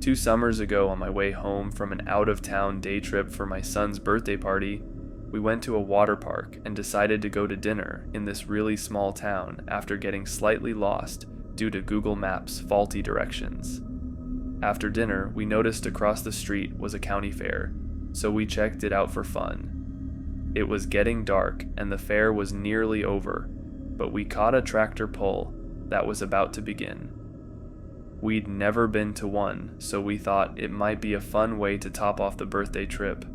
2 summers ago, on my way home from an out-of-town day trip for my son's birthday party, we went to a water park and decided to go to dinner in this really small town after getting slightly lost due to Google Maps' faulty directions. After dinner, we noticed across the street was a county fair, so we checked it out for fun. It was getting dark and the fair was nearly over, but we caught a tractor pull that was about to begin. We'd never been to one, so we thought it might be a fun way to top off the birthday trip.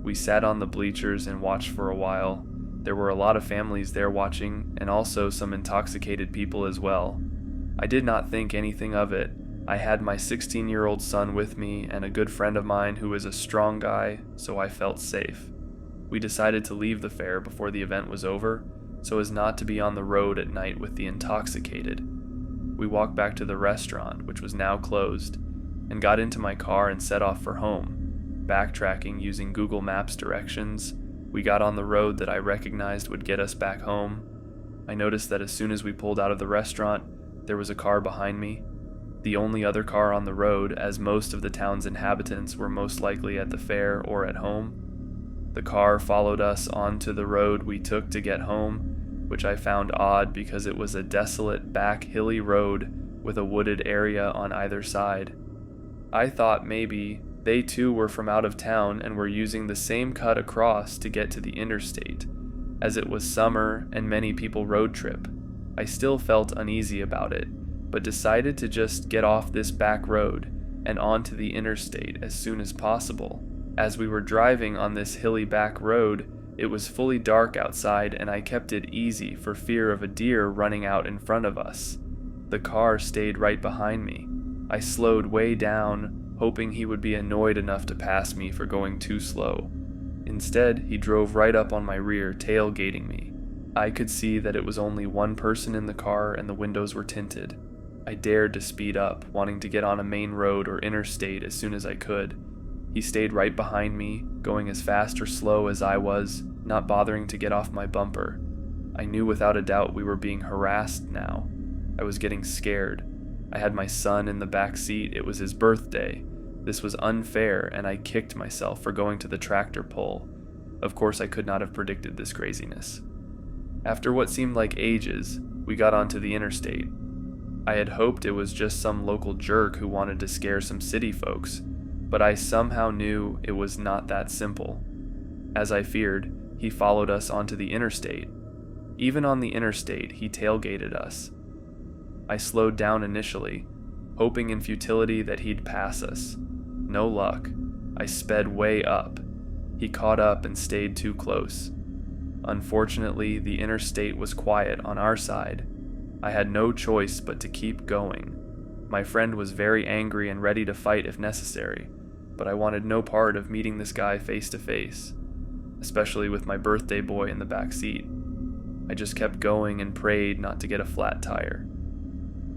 We sat on the bleachers and watched for a while. There were a lot of families there watching, and also some intoxicated people as well. I did not think anything of it. I had my 16-year-old son with me and a good friend of mine who is a strong guy, so I felt safe. We decided to leave the fair before the event was over, so as not to be on the road at night with the intoxicated. We walked back to the restaurant, which was now closed, and got into my car and set off for home. Backtracking using Google Maps directions, we got on the road that I recognized would get us back home. I noticed that as soon as we pulled out of the restaurant, there was a car behind me, the only other car on the road, as most of the town's inhabitants were most likely at the fair or at home. The car followed us onto the road we took to get home, which I found odd because it was a desolate back hilly road with a wooded area on either side. I thought maybe they too were from out of town and were using the same cut across to get to the interstate, as it was summer and many people road trip. I still felt uneasy about it, but decided to just get off this back road and onto the interstate as soon as possible. As we were driving on this hilly back road, it was fully dark outside and I kept it easy for fear of a deer running out in front of us. The car stayed right behind me. I slowed way down, hoping he would be annoyed enough to pass me for going too slow. Instead, he drove right up on my rear, tailgating me. I could see that it was only one person in the car and the windows were tinted. I dared to speed up, wanting to get on a main road or interstate as soon as I could. He stayed right behind me, going as fast or slow as I was, not bothering to get off my bumper. I knew without a doubt we were being harassed now. I was getting scared. I had my son in the back seat. It was his birthday. This was unfair, and I kicked myself for going to the tractor pull. Of course, I could not have predicted this craziness. After what seemed like ages, we got onto the interstate. I had hoped it was just some local jerk who wanted to scare some city folks, but I somehow knew it was not that simple. As I feared, he followed us onto the interstate. Even on the interstate, he tailgated us. I slowed down initially, hoping in futility that he'd pass us. No luck. I sped way up. He caught up and stayed too close. Unfortunately, the interstate was quiet on our side. I had no choice but to keep going. My friend was very angry and ready to fight if necessary, but I wanted no part of meeting this guy face to face, especially with my birthday boy in the back seat. I just kept going and prayed not to get a flat tire.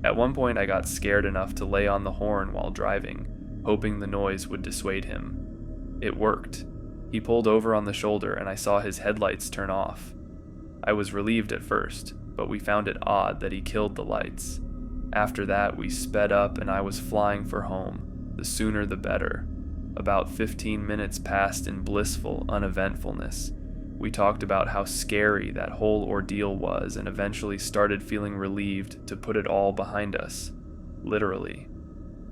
At one point, I got scared enough to lay on the horn while driving, hoping the noise would dissuade him. It worked. He pulled over on the shoulder and I saw his headlights turn off. I was relieved at first, but we found it odd that he killed the lights. After that, we sped up and I was flying for home. The sooner the better. About 15 minutes passed in blissful uneventfulness. We talked about how scary that whole ordeal was and eventually started feeling relieved to put it all behind us. Literally.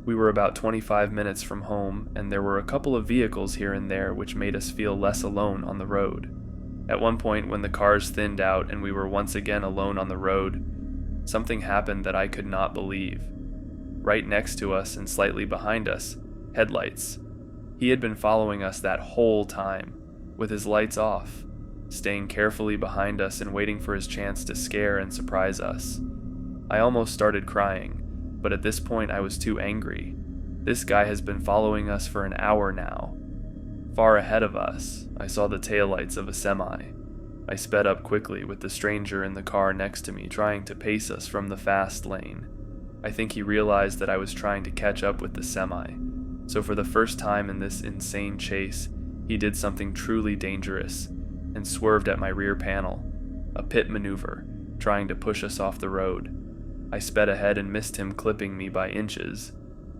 We were about 25 minutes from home, and there were a couple of vehicles here and there which made us feel less alone on the road. At one point, when the cars thinned out and we were once again alone on the road, something happened that I could not believe. Right next to us and slightly behind us, headlights. He had been following us that whole time, with his lights off, staying carefully behind us and waiting for his chance to scare and surprise us. I almost started crying, but at this point I was too angry. This guy has been following us for an hour now. Far ahead of us, I saw the taillights of a semi. I sped up quickly with the stranger in the car next to me trying to pace us from the fast lane. I think he realized that I was trying to catch up with the semi, so for the first time in this insane chase, he did something truly dangerous and swerved at my rear panel, a pit maneuver, trying to push us off the road. I sped ahead and missed him, clipping me by inches.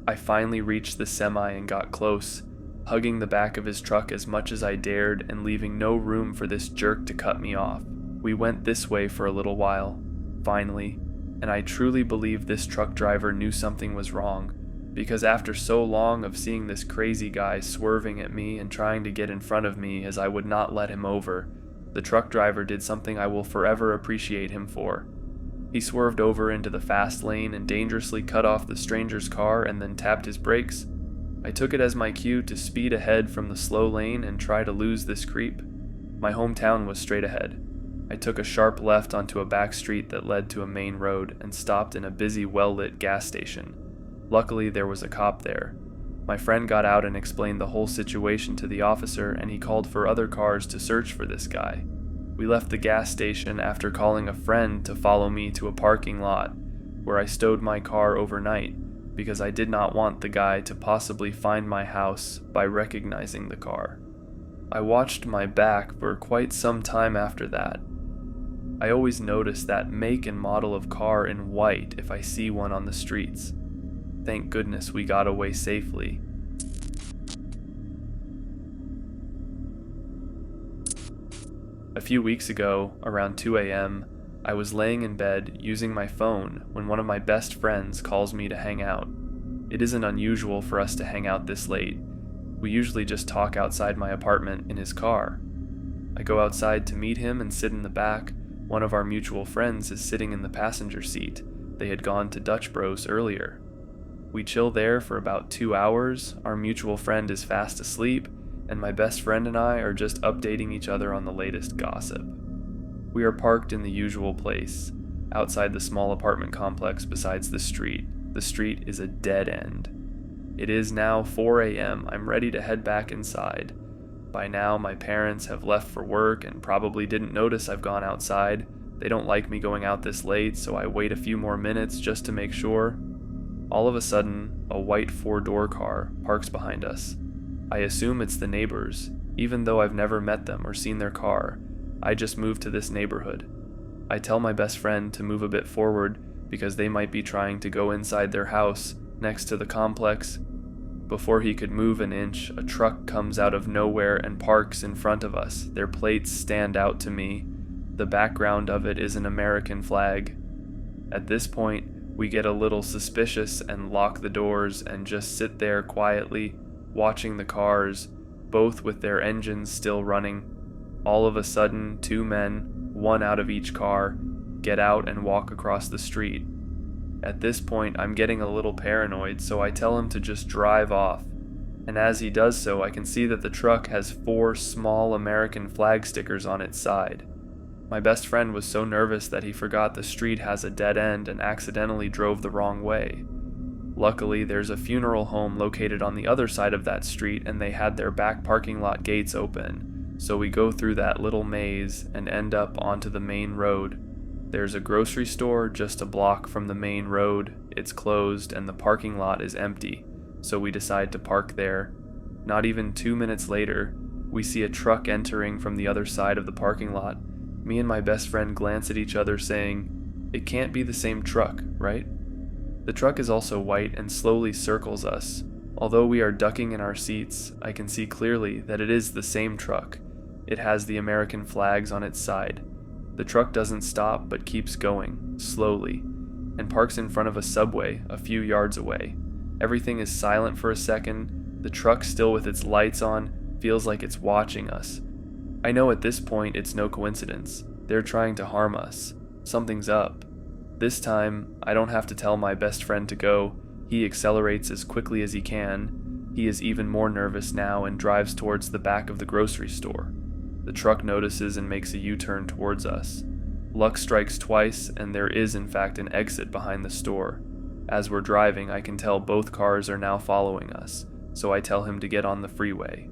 I finally reached the semi and got close, hugging the back of his truck as much as I dared and leaving no room for this jerk to cut me off. We went this way for a little while, finally, and I truly believe this truck driver knew something was wrong, because after so long of seeing this crazy guy swerving at me and trying to get in front of me as I would not let him over, the truck driver did something I will forever appreciate him for. He swerved over into the fast lane and dangerously cut off the stranger's car and then tapped his brakes. I took it as my cue to speed ahead from the slow lane and try to lose this creep. My hometown was straight ahead. I took a sharp left onto a back street that led to a main road and stopped in a busy, well-lit gas station. Luckily, there was a cop there. My friend got out and explained the whole situation to the officer, and he called for other cars to search for this guy. We left the gas station after calling a friend to follow me to a parking lot, where I stowed my car overnight because I did not want the guy to possibly find my house by recognizing the car. I watched my back for quite some time after that. I always notice that make and model of car in white if I see one on the streets. Thank goodness we got away safely. A few weeks ago, around 2 a.m., I was laying in bed using my phone when one of my best friends calls me to hang out. It isn't unusual for us to hang out this late. We usually just talk outside my apartment in his car. I go outside to meet him and sit in the back. One of our mutual friends is sitting in the passenger seat. They had gone to Dutch Bros earlier. We chill there for about 2 hours. Our mutual friend is fast asleep, and my best friend and I are just updating each other on the latest gossip. We are parked in the usual place, outside the small apartment complex besides the street. The street is a dead end. It is now 4 a.m. I'm ready to head back inside. By now, my parents have left for work and probably didn't notice I've gone outside. They don't like me going out this late, so I wait a few more minutes just to make sure. All of a sudden, a white 4-door car parks behind us. I assume it's the neighbors, even though I've never met them or seen their car. I just moved to this neighborhood. I tell my best friend to move a bit forward because they might be trying to go inside their house next to the complex. Before he could move an inch, a truck comes out of nowhere and parks in front of us. Their plates stand out to me. The background of it is an American flag. At this point, we get a little suspicious and lock the doors and just sit there quietly, watching the cars, both with their engines still running. All of a sudden, 2 men, one out of each car, get out and walk across the street. At this point, I'm getting a little paranoid, so I tell him to just drive off. And as he does so, I can see that the truck has 4 small American flag stickers on its side. My best friend was so nervous that he forgot the street has a dead end and accidentally drove the wrong way. Luckily, there's a funeral home located on the other side of that street, and they had their back parking lot gates open. So we go through that little maze and end up onto the main road. There's a grocery store just a block from the main road. It's closed and the parking lot is empty, so we decide to park there. Not even 2 minutes later, we see a truck entering from the other side of the parking lot. Me and my best friend glance at each other saying, "It can't be the same truck, right?" The truck is also white and slowly circles us. Although we are ducking in our seats, I can see clearly that it is the same truck. It has the American flags on its side. The truck doesn't stop but keeps going, slowly, and parks in front of a Subway a few yards away. Everything is silent for a second. The truck, still with its lights on, feels like it's watching us. I know at this point it's no coincidence. They're trying to harm us. Something's up. This time, I don't have to tell my best friend to go. He accelerates as quickly as he can. He is even more nervous now and drives towards the back of the grocery store. The truck notices and makes a U-turn towards us. Luck strikes twice, and there is in fact an exit behind the store. As we're driving, I can tell both cars are now following us, so I tell him to get on the freeway.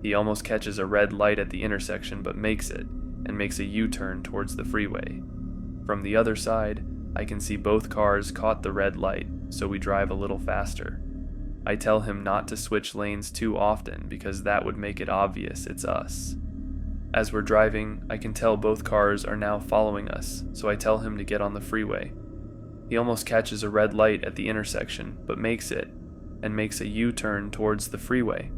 He almost catches a red light at the intersection but makes it, and makes a U-turn towards the freeway. From the other side, I can see both cars caught the red light, so we drive a little faster. I tell him not to switch lanes too often because that would make it obvious it's us. As we're driving, I can tell both cars are now following us, so I tell him to get on the freeway. He almost catches a red light at the intersection, but makes it, and makes a U-turn towards the freeway.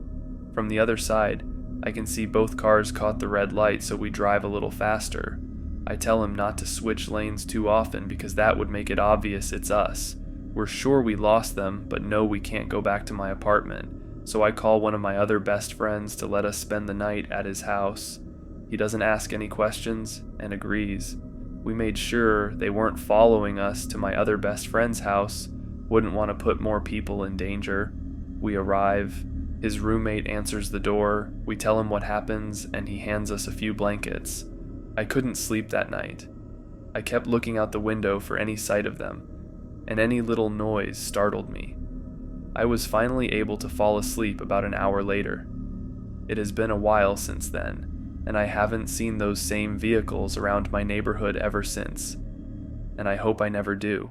From the other side, I can see both cars caught the red light, so we drive a little faster. I tell him not to switch lanes too often because that would make it obvious it's us. We're sure we lost them, but know we can't go back to my apartment, so I call one of my other best friends to let us spend the night at his house. He doesn't ask any questions and agrees. We made sure they weren't following us to my other best friend's house, wouldn't want to put more people in danger. We arrive. His roommate answers the door, we tell him what happens, and he hands us a few blankets. I couldn't sleep that night. I kept looking out the window for any sight of them, and any little noise startled me. I was finally able to fall asleep about an hour later. It has been a while since then, and I haven't seen those same vehicles around my neighborhood ever since, and I hope I never do.